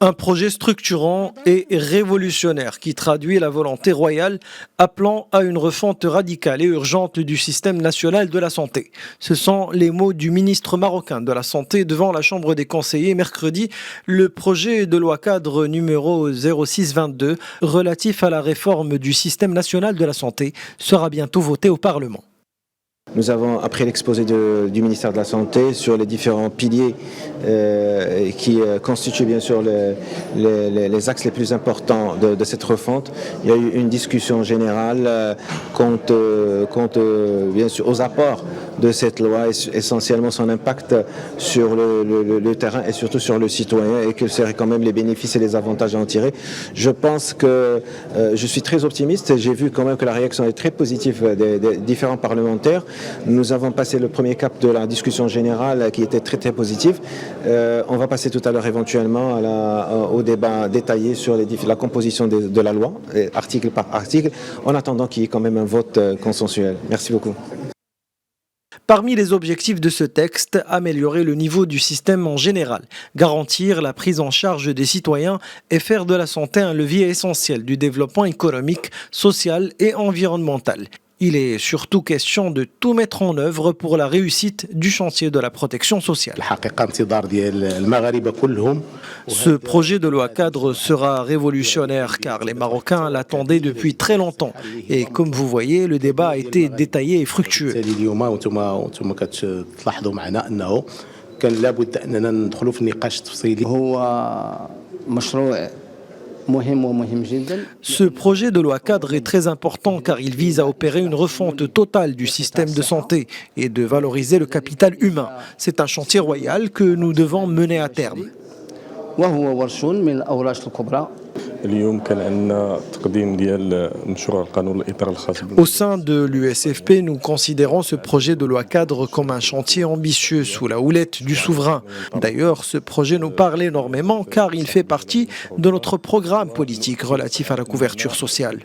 Un projet structurant et révolutionnaire qui traduit la volonté royale appelant à une refonte radicale et urgente du système national de la santé. Ce sont les mots du ministre marocain de la Santé devant la Chambre des conseillers mercredi. Le projet de loi cadre numéro 0622 relatif à la réforme du système national de la santé sera bientôt voté au Parlement. Nous avons, après l'exposé du ministère de la Santé sur les différents piliers qui constituent bien sûr les axes les plus importants de cette refonte, il y a eu une discussion générale quant bien sûr aux apports de cette loi, essentiellement son impact sur le terrain et surtout sur le citoyen, et quels seraient quand même les bénéfices et les avantages à en tirer. Je pense que je suis très optimiste et j'ai vu quand même que la réaction est très positive des différents parlementaires. Nous avons passé le premier cap de la discussion générale qui était très positive. On va passer tout à l'heure éventuellement au débat détaillé sur la composition de la loi, article par article, en attendant qu'il y ait quand même un vote consensuel. Merci beaucoup. Parmi les objectifs de ce texte, améliorer le niveau du système en général, garantir la prise en charge des citoyens et faire de la santé un levier essentiel du développement économique, social et environnemental. Il est surtout question de tout mettre en œuvre pour la réussite du chantier de la protection sociale. Ce projet de loi cadre sera révolutionnaire car les Marocains l'attendaient depuis très longtemps. Et comme vous voyez, le débat a été détaillé et fructueux. Ce projet de loi cadre est très important car il vise à opérer une refonte totale du système de santé et de valoriser le capital humain. C'est un chantier royal que nous devons mener à terme. Au sein de l'USFP, nous considérons ce projet de loi cadre comme un chantier ambitieux sous la houlette du souverain. D'ailleurs, ce projet nous parle énormément car il fait partie de notre programme politique relatif à la couverture sociale.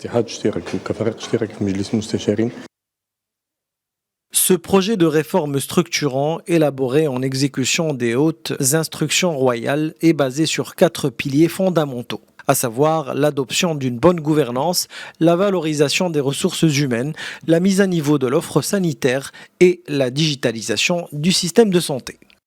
Ce projet de réforme structurant, élaboré en exécution des hautes instructions royales, est basé sur 4 piliers fondamentaux, à savoir l'adoption d'une bonne gouvernance, la valorisation des ressources humaines, la mise à niveau de l'offre sanitaire et la digitalisation du système de santé.